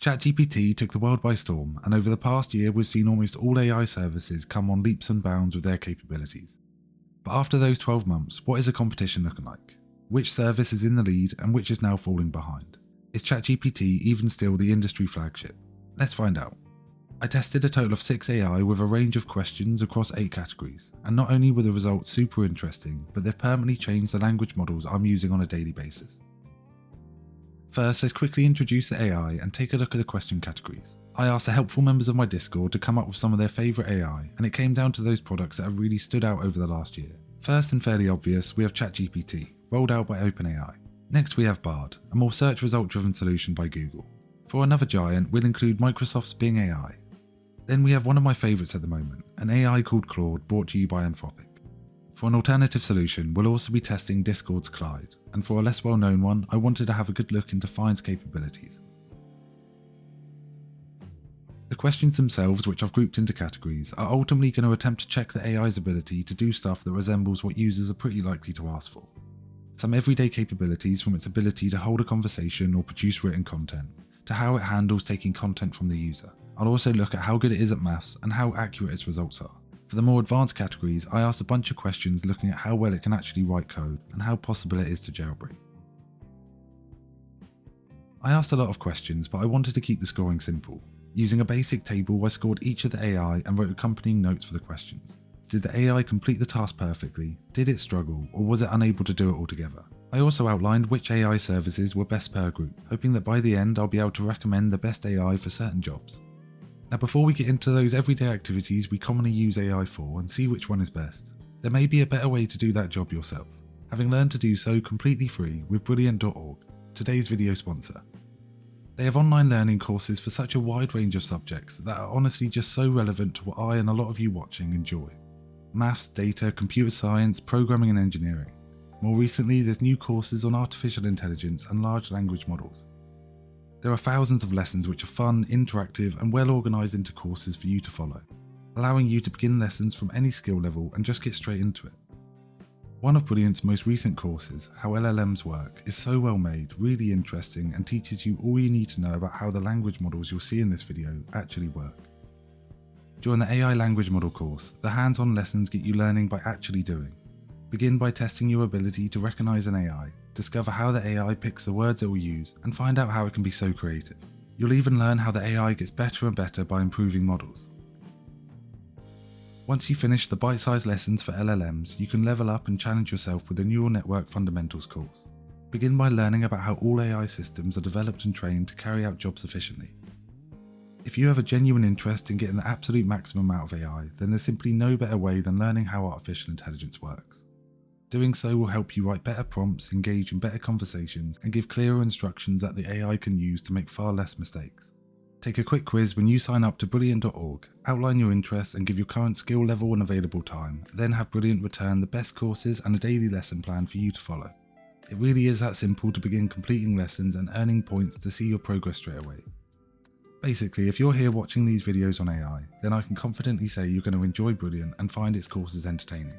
ChatGPT took the world by storm, and over the past year we've seen almost all AI services come on leaps and bounds with their capabilities. But after those 12 months, what is the competition looking like? Which service is in the lead and which is now falling behind? Is ChatGPT even still the industry flagship? Let's find out. I tested a total of 6 AI with a range of questions across 8 categories, and not only were the results super interesting, but they've permanently changed the language models I'm using on a daily basis. First, let's quickly introduce the AI and take a look at the question categories. I asked the helpful members of my Discord to come up with some of their favourite AI, and it came down to those products that have really stood out over the last year. First and fairly obvious, we have ChatGPT, rolled out by OpenAI. Next we have Bard, a more search result driven solution by Google. For another giant, we'll include Microsoft's Bing AI. Then we have one of my favourites at the moment, an AI called Claude brought to you by Anthropic. For an alternative solution, we'll also be testing Discord's Clyde, and for a less well known one, I wanted to have a good look into Fine's capabilities. The questions themselves, which I've grouped into categories, are ultimately going to attempt to check the AI's ability to do stuff that resembles what users are pretty likely to ask for. Some everyday capabilities, from its ability to hold a conversation or produce written content, to how it handles taking content from the user. I'll also look at how good it is at maths and how accurate its results are. For the more advanced categories, I asked a bunch of questions looking at how well it can actually write code and how possible it is to jailbreak. I asked a lot of questions, but I wanted to keep the scoring simple. Using a basic table, I scored each of the AI and wrote accompanying notes for the questions. Did the AI complete the task perfectly? Did it struggle, or was it unable to do it altogether? I also outlined which AI services were best per group, hoping that by the end I'll be able to recommend the best AI for certain jobs. Now before we get into those everyday activities we commonly use AI for and see which one is best, there may be a better way to do that job yourself, having learned to do so completely free with Brilliant.org, today's video sponsor. They have online learning courses for such a wide range of subjects that are honestly just so relevant to what I and a lot of you watching enjoy. Maths, data, computer science, programming and engineering. More recently, there's new courses on artificial intelligence and large language models. There are thousands of lessons which are fun, interactive and well organised into courses for you to follow, allowing you to begin lessons from any skill level and just get straight into it. One of Brilliant's most recent courses, How LLMs Work, is so well made, really interesting and teaches you all you need to know about how the language models you'll see in this video actually work. During the AI language model course, the hands-on lessons get you learning by actually doing. Begin by testing your ability to recognise an AI, discover how the AI picks the words it will use, and find out how it can be so creative. You'll even learn how the AI gets better and better by improving models. Once you finish the bite-sized lessons for LLMs, you can level up and challenge yourself with the Neural Network Fundamentals course. Begin by learning about how all AI systems are developed and trained to carry out jobs efficiently. If you have a genuine interest in getting the absolute maximum out of AI, then there's simply no better way than learning how artificial intelligence works. Doing so will help you write better prompts, engage in better conversations, and give clearer instructions that the AI can use to make far less mistakes. Take a quick quiz when you sign up to Brilliant.org, outline your interests and give your current skill level and available time, then have Brilliant return the best courses and a daily lesson plan for you to follow. It really is that simple to begin completing lessons and earning points to see your progress straight away. Basically, if you're here watching these videos on AI, then I can confidently say you're going to enjoy Brilliant and find its courses entertaining.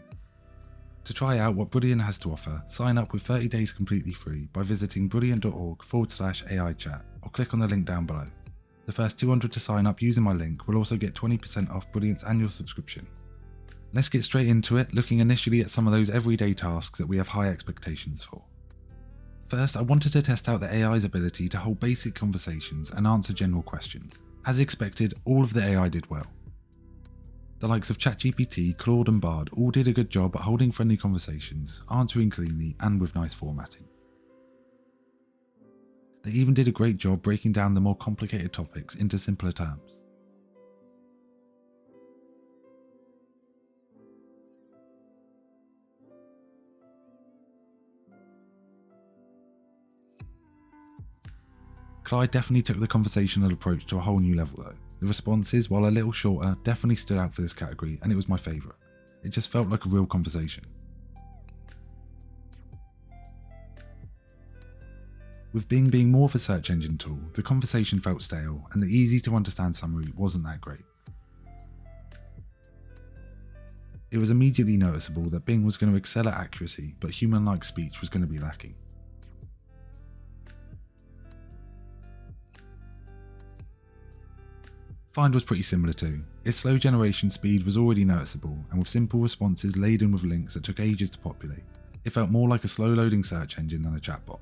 To try out what Brilliant has to offer, sign up with 30 days completely free by visiting brilliant.org/AI chat or click on the link down below. The first 200 to sign up using my link will also get 20% off Brilliant's annual subscription. Let's get straight into it, looking initially at some of those everyday tasks that we have high expectations for. First, I wanted to test out the AI's ability to hold basic conversations and answer general questions. As expected, all of the AI did well. The likes of ChatGPT, Claude and Bard all did a good job at holding friendly conversations, answering cleanly and with nice formatting. They even did a great job breaking down the more complicated topics into simpler terms. Clyde definitely took the conversational approach to a whole new level though. The responses, while a little shorter, definitely stood out for this category and it was my favourite. It just felt like a real conversation. With Bing being more of a search engine tool, the conversation felt stale and the easy to understand summary wasn't that great. It was immediately noticeable that Bing was going to excel at accuracy, but human-like speech was going to be lacking. Find was pretty similar too. Its slow generation speed was already noticeable, and with simple responses laden with links that took ages to populate, it felt more like a slow loading search engine than a chatbot.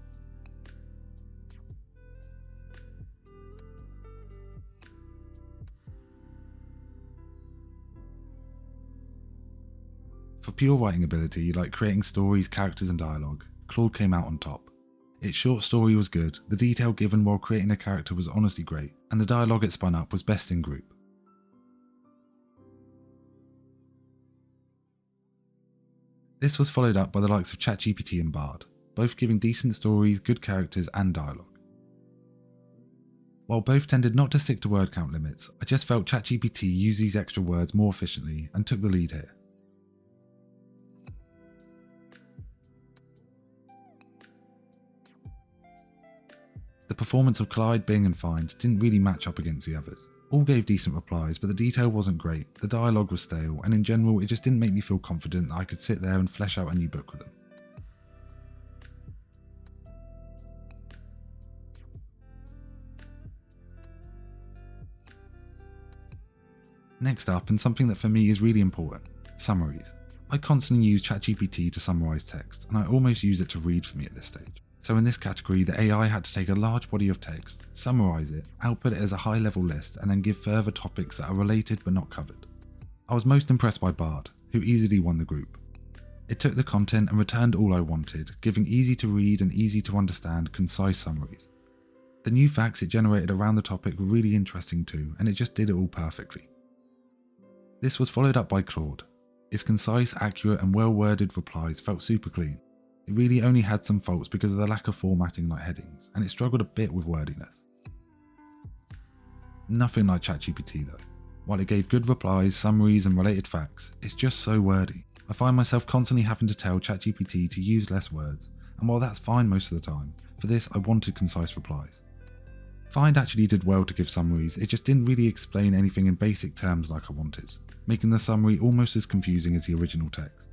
For pure writing ability, like creating stories, characters and dialogue, Claude came out on top. Its short story was good, the detail given while creating a character was honestly great, and the dialogue it spun up was best in group. This was followed up by the likes of ChatGPT and Bard, both giving decent stories, good characters and dialogue. While both tended not to stick to word count limits, I just felt ChatGPT used these extra words more efficiently and took the lead here. The performance of Clyde, Bing and Find didn't really match up against the others. All gave decent replies, but the detail wasn't great, the dialogue was stale, and in general it just didn't make me feel confident that I could sit there and flesh out a new book with them. Next up, and something that for me is really important, summaries. I constantly use ChatGPT to summarise text, and I almost use it to read for me at this stage. So in this category, the AI had to take a large body of text, summarise it, output it as a high level list, and then give further topics that are related but not covered. I was most impressed by Bard, who easily won the group. It took the content and returned all I wanted, giving easy to read and easy to understand, concise summaries. The new facts it generated around the topic were really interesting too, and it just did it all perfectly. This was followed up by Claude. Its concise, accurate and well-worded replies felt super clean. It really only had some faults because of the lack of formatting like headings, and it struggled a bit with wordiness. Nothing like ChatGPT though. While it gave good replies, summaries and related facts, it's just so wordy. I find myself constantly having to tell ChatGPT to use less words, and while that's fine most of the time, for this I wanted concise replies. Find actually did well to give summaries, it just didn't really explain anything in basic terms like I wanted, making the summary almost as confusing as the original text.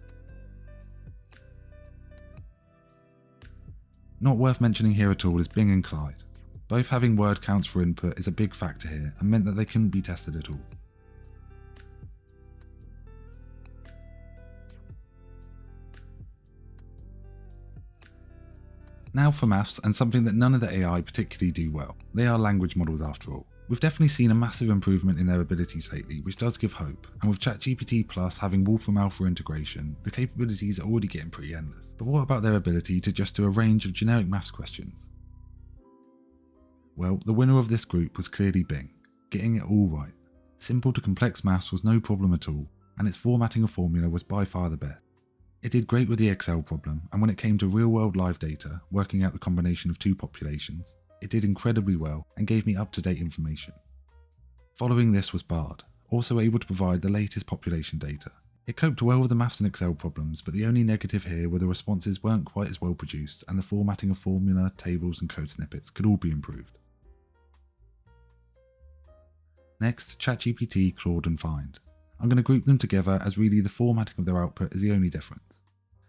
Not worth mentioning here at all is Bing and Clyde. Both having word counts for input is a big factor here and meant that they couldn't be tested at all. Now for maths, and something that none of the AI particularly do well. They are language models after all. We've definitely seen a massive improvement in their abilities lately, which does give hope, and with ChatGPT Plus having Wolfram Alpha integration, the capabilities are already getting pretty endless. But what about their ability to just do a range of generic maths questions? Well, the winner of this group was clearly Bing, getting it all right. Simple to complex maths was no problem at all, and its formatting of formula was by far the best. It did great with the Excel problem, and when it came to real-world live data, working out the combination of two populations, it did incredibly well and gave me up-to-date information. Following this was Bard, also able to provide the latest population data. It coped well with the maths and Excel problems, but the only negative here were the responses weren't quite as well produced and the formatting of formula, tables and code snippets could all be improved. Next, ChatGPT, Claude and Find. I'm going to group them together as really the formatting of their output is the only difference.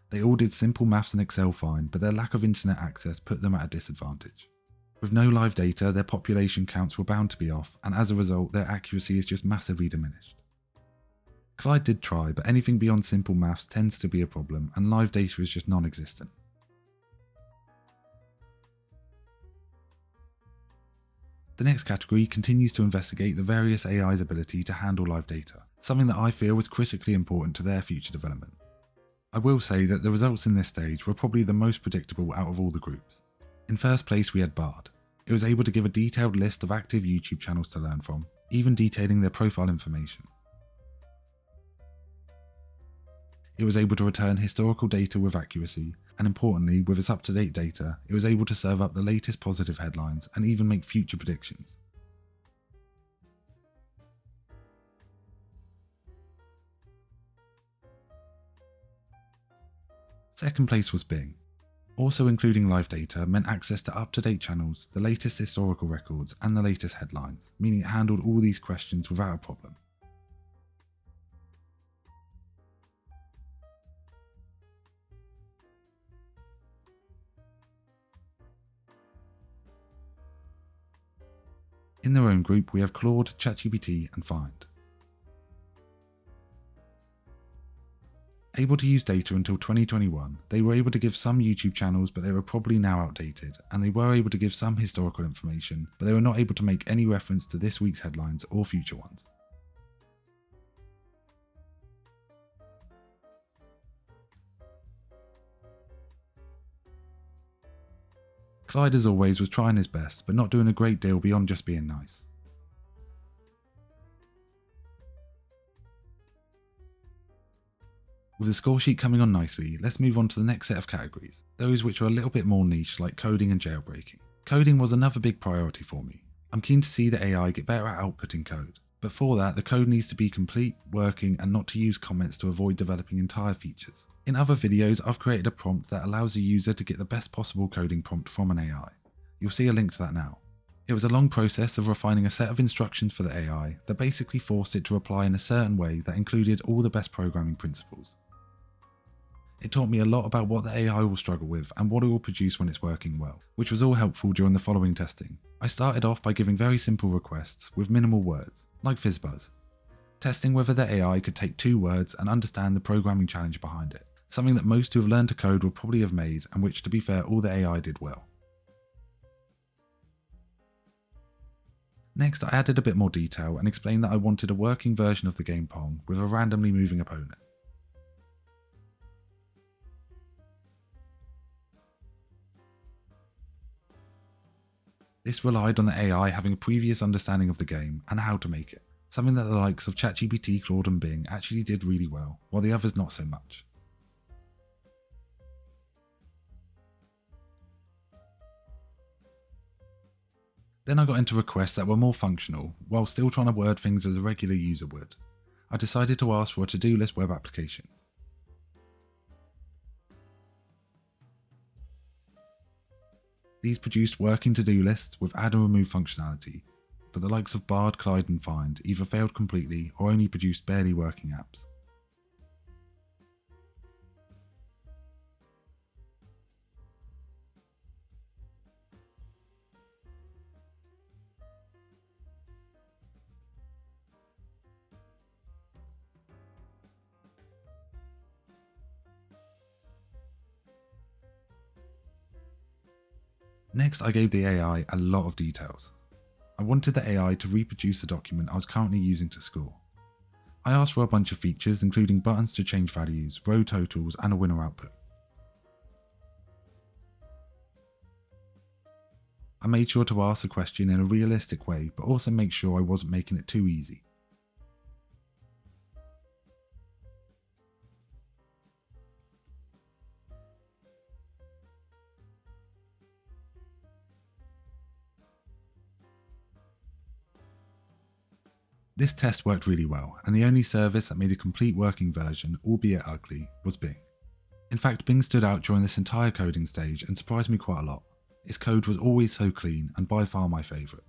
They all did simple maths and Excel fine, but their lack of internet access put them at a disadvantage. With no live data, their population counts were bound to be off, and as a result, their accuracy is just massively diminished. Clyde did try, but anything beyond simple maths tends to be a problem, and live data is just non-existent. The next category continues to investigate the various AI's ability to handle live data, something that I feel was critically important to their future development. I will say that the results in this stage were probably the most predictable out of all the groups. In first place we had Bard. It was able to give a detailed list of active YouTube channels to learn from, even detailing their profile information. It was able to return historical data with accuracy, and importantly, with its up-to-date data, it was able to serve up the latest positive headlines and even make future predictions. Second place was Bing. Also including live data meant access to up-to-date channels, the latest historical records, and the latest headlines, meaning it handled all these questions without a problem. In their own group, we have Claude, ChatGPT, and Find. Able to use data until 2021, they were able to give some YouTube channels, but they were probably now outdated, and they were able to give some historical information, but they were not able to make any reference to this week's headlines or future ones. Clyde, as always, was trying his best, but not doing a great deal beyond just being nice. With the score sheet coming on nicely, let's move on to the next set of categories, those which are a little bit more niche like coding and jailbreaking. Coding was another big priority for me. I'm keen to see the AI get better at outputting code, but for that the code needs to be complete, working, and not to use comments to avoid developing entire features. In other videos I've created a prompt that allows the user to get the best possible coding prompt from an AI. You'll see a link to that now. It was a long process of refining a set of instructions for the AI that basically forced it to reply in a certain way that included all the best programming principles. It taught me a lot about what the AI will struggle with and what it will produce when it's working well, which was all helpful during the following testing. I started off by giving very simple requests with minimal words, like fizzbuzz, testing whether the AI could take 2 words and understand the programming challenge behind it, something that most who have learned to code would probably have made, and which, to be fair, all the AI did well. Next, I added a bit more detail and explained that I wanted a working version of the game Pong with a randomly moving opponent. This relied on the AI having a previous understanding of the game and how to make it, something that the likes of ChatGPT, Claude and Bing actually did really well, while the others not so much. Then I got into requests that were more functional, while still trying to word things as a regular user would. I decided to ask for a to-do list web application. These produced working to-do lists with add and remove functionality, but the likes of Bard, Clyde and Find either failed completely or only produced barely working apps. Next, I gave the AI a lot of details. I wanted the AI to reproduce the document I was currently using to score. I asked for a bunch of features, including buttons to change values, row totals, and a winner output. I made sure to ask the question in a realistic way, but also make sure I wasn't making it too easy. This test worked really well, and the only service that made a complete working version, albeit ugly, was Bing. In fact, Bing stood out during this entire coding stage and surprised me quite a lot. Its code was always so clean and by far my favourite.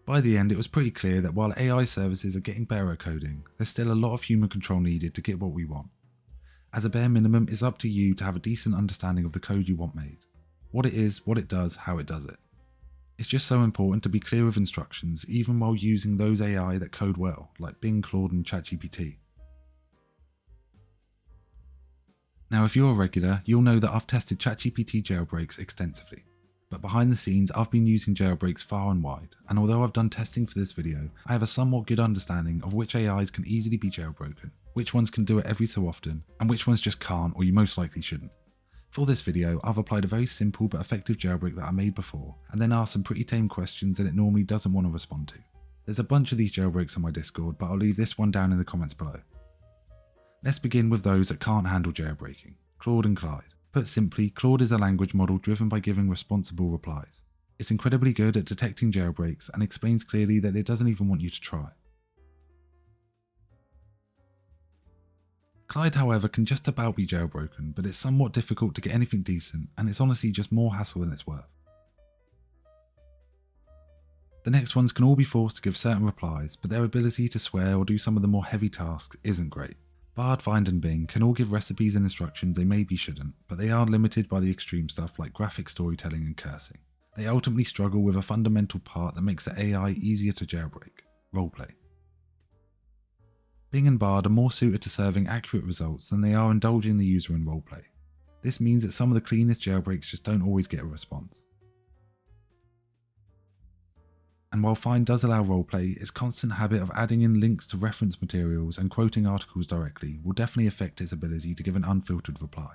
By the end, it was pretty clear that while AI services are getting better at coding, there's still a lot of human control needed to get what we want. As a bare minimum, it's up to you to have a decent understanding of the code you want made. What it is, what it does, how it does it. It's just so important to be clear with instructions, even while using those AI that code well, like Bing, Claude and ChatGPT. Now if you're a regular, you'll know that I've tested ChatGPT jailbreaks extensively. But behind the scenes, I've been using jailbreaks far and wide, and although I've done testing for this video, I have a somewhat good understanding of which AIs can easily be jailbroken, which ones can do it every so often, and which ones just can't or you most likely shouldn't. For this video, I've applied a very simple but effective jailbreak that I made before, and then asked some pretty tame questions that it normally doesn't want to respond to. There's a bunch of these jailbreaks on my Discord, but I'll leave this one down in the comments below. Let's begin with those that can't handle jailbreaking, Claude and Clyde. Put simply, Claude is a language model driven by giving responsible replies. It's incredibly good at detecting jailbreaks and explains clearly that it doesn't even want you to try. Clyde, however, can just about be jailbroken, but it's somewhat difficult to get anything decent, and it's honestly just more hassle than it's worth. The next ones can all be forced to give certain replies, but their ability to swear or do some of the more heavy tasks isn't great. Bard, Find and Bing can all give recipes and instructions they maybe shouldn't, but they are limited by the extreme stuff like graphic storytelling and cursing. They ultimately struggle with a fundamental part that makes the AI easier to jailbreak: roleplay. Bing and Bard are more suited to serving accurate results than they are indulging the user in roleplay. This means that some of the cleanest jailbreaks just don't always get a response. And while Find does allow roleplay, its constant habit of adding in links to reference materials and quoting articles directly will definitely affect its ability to give an unfiltered reply.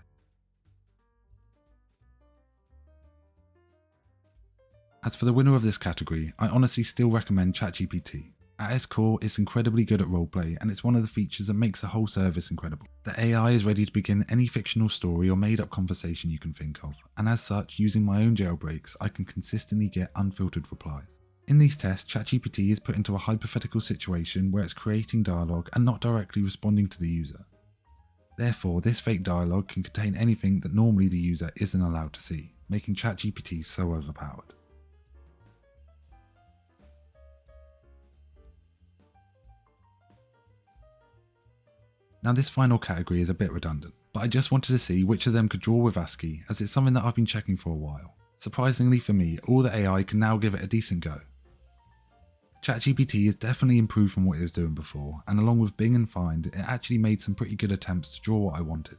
As for the winner of this category, I honestly still recommend ChatGPT. At its core, it's incredibly good at roleplay, and it's one of the features that makes the whole service incredible. The AI is ready to begin any fictional story or made-up conversation you can think of, and as such, using my own jailbreaks, I can consistently get unfiltered replies. In these tests, ChatGPT is put into a hypothetical situation where it's creating dialogue and not directly responding to the user. Therefore, this fake dialogue can contain anything that normally the user isn't allowed to see, making ChatGPT so overpowered. Now this final category is a bit redundant, but I just wanted to see which of them could draw with Ascii, as it's something that I've been checking for a while. Surprisingly for me, all the AI can now give it a decent go. ChatGPT is definitely improved from what it was doing before, and along with Bing and Find, it actually made some pretty good attempts to draw what I wanted.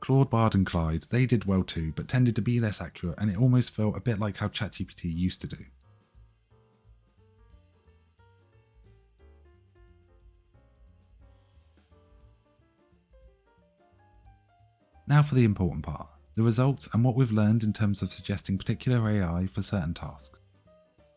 Claude, Bard and Clyde, they did well too, but tended to be less accurate, and it almost felt a bit like how ChatGPT used to do. Now for the important part, the results and what we've learned in terms of suggesting particular AI for certain tasks.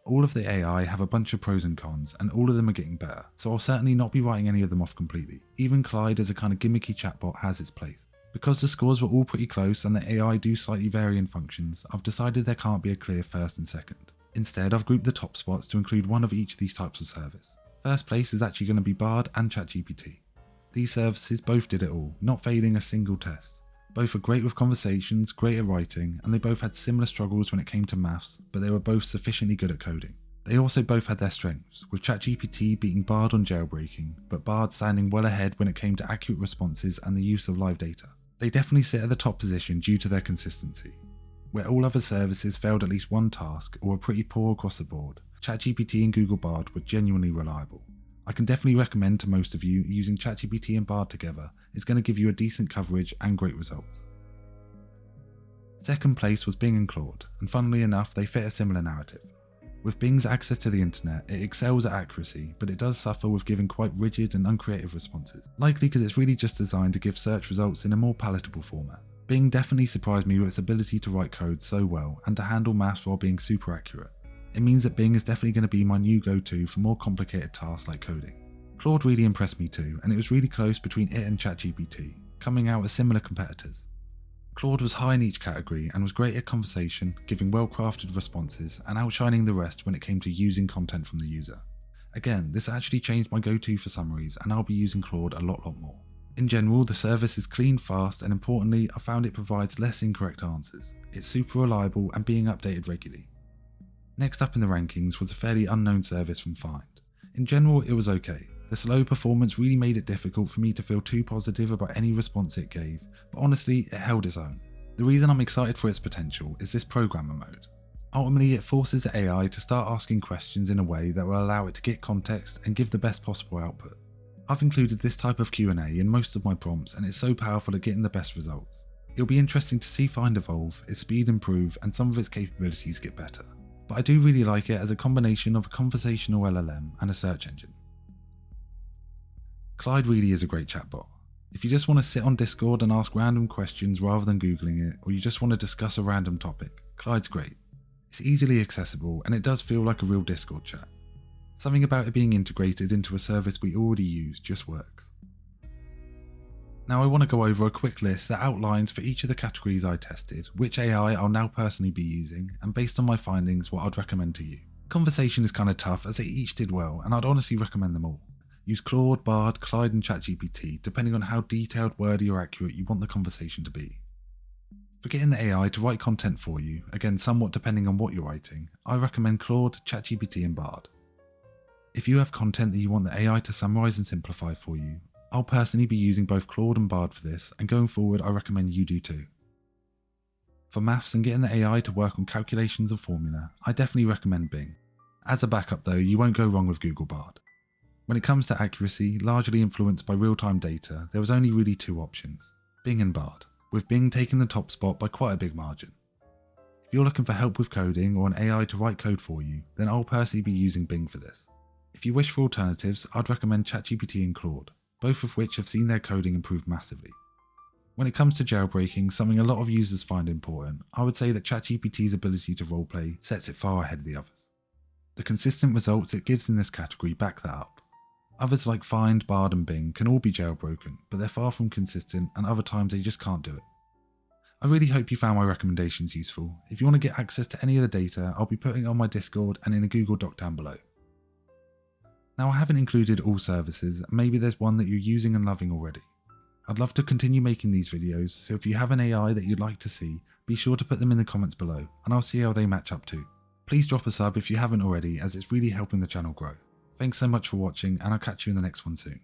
All of the AI have a bunch of pros and cons, and all of them are getting better, so I'll certainly not be writing any of them off completely. Even Clyde as a kind of gimmicky chatbot has its place. Because the scores were all pretty close and the AI do slightly vary in functions, I've decided there can't be a clear first and second. Instead, I've grouped the top spots to include one of each of these types of service. First place is actually going to be Bard and ChatGPT. These services both did it all, not failing a single test. Both are great with conversations, great at writing, and they both had similar struggles when it came to maths, but they were both sufficiently good at coding. They also both had their strengths, with ChatGPT beating Bard on jailbreaking, but Bard standing well ahead when it came to accurate responses and the use of live data. They definitely sit at the top position due to their consistency. Where all other services failed at least one task or were pretty poor across the board, ChatGPT and Google Bard were genuinely reliable. I can definitely recommend to most of you using ChatGPT and Bard together is going to give you a decent coverage and great results. Second place was Bing and Claude, and funnily enough they fit a similar narrative. With Bing's access to the internet, it excels at accuracy, but it does suffer with giving quite rigid and uncreative responses, likely because it's really just designed to give search results in a more palatable format. Bing definitely surprised me with its ability to write code so well and to handle maths while being super accurate. It means that Bing is definitely going to be my new go-to for more complicated tasks like coding. Claude really impressed me too, and it was really close between it and ChatGPT, coming out as similar competitors. Claude was high in each category and was great at conversation, giving well-crafted responses and outshining the rest when it came to using content from the user. Again, this actually changed my go-to for summaries, and I'll be using Claude a lot more. In general, the service is clean, fast, and importantly, I found it provides less incorrect answers. It's super reliable and being updated regularly. Next up in the rankings was a fairly unknown service from Find. In general, it was okay. The slow performance really made it difficult for me to feel too positive about any response it gave, but honestly, it held its own. The reason I'm excited for its potential is this programmer mode. Ultimately, it forces the AI to start asking questions in a way that will allow it to get context and give the best possible output. I've included this type of Q&A in most of my prompts, and it's so powerful at getting the best results. It'll be interesting to see Find evolve, its speed improve, and some of its capabilities get better. But I do really like it as a combination of a conversational LLM and a search engine. Clyde really is a great chatbot. If you just want to sit on Discord and ask random questions rather than Googling it, or you just want to discuss a random topic, Clyde's great. It's easily accessible and it does feel like a real Discord chat. Something about it being integrated into a service we already use just works. Now I want to go over a quick list that outlines for each of the categories I tested, which AI I'll now personally be using, and based on my findings what I'd recommend to you. Conversation is kind of tough as they each did well, and I'd honestly recommend them all. Use Claude, Bard, Clyde and ChatGPT depending on how detailed, wordy or accurate you want the conversation to be. For getting the AI to write content for you, again somewhat depending on what you're writing, I recommend Claude, ChatGPT and Bard. If you have content that you want the AI to summarise and simplify for you, I'll personally be using both Claude and Bard for this, and going forward I recommend you do too. For maths and getting the AI to work on calculations and formula, I definitely recommend Bing. As a backup though, you won't go wrong with Google Bard. When it comes to accuracy, largely influenced by real-time data, there was only really two options, Bing and Bard, with Bing taking the top spot by quite a big margin. If you're looking for help with coding or an AI to write code for you, then I'll personally be using Bing for this. If you wish for alternatives, I'd recommend ChatGPT and Claude, both of which have seen their coding improve massively. When it comes to jailbreaking, something a lot of users find important, I would say that ChatGPT's ability to roleplay sets it far ahead of the others. The consistent results it gives in this category back that up. Others like Find, Bard and Bing can all be jailbroken, but they're far from consistent and other times they just can't do it. I really hope you found my recommendations useful. If you want to get access to any of the data, I'll be putting it on my Discord and in a Google Doc down below. Now I haven't included all services, maybe there's one that you're using and loving already. I'd love to continue making these videos, so if you have an AI that you'd like to see, be sure to put them in the comments below and I'll see how they match up too. Please drop a sub if you haven't already, as it's really helping the channel grow. Thanks so much for watching and I'll catch you in the next one soon.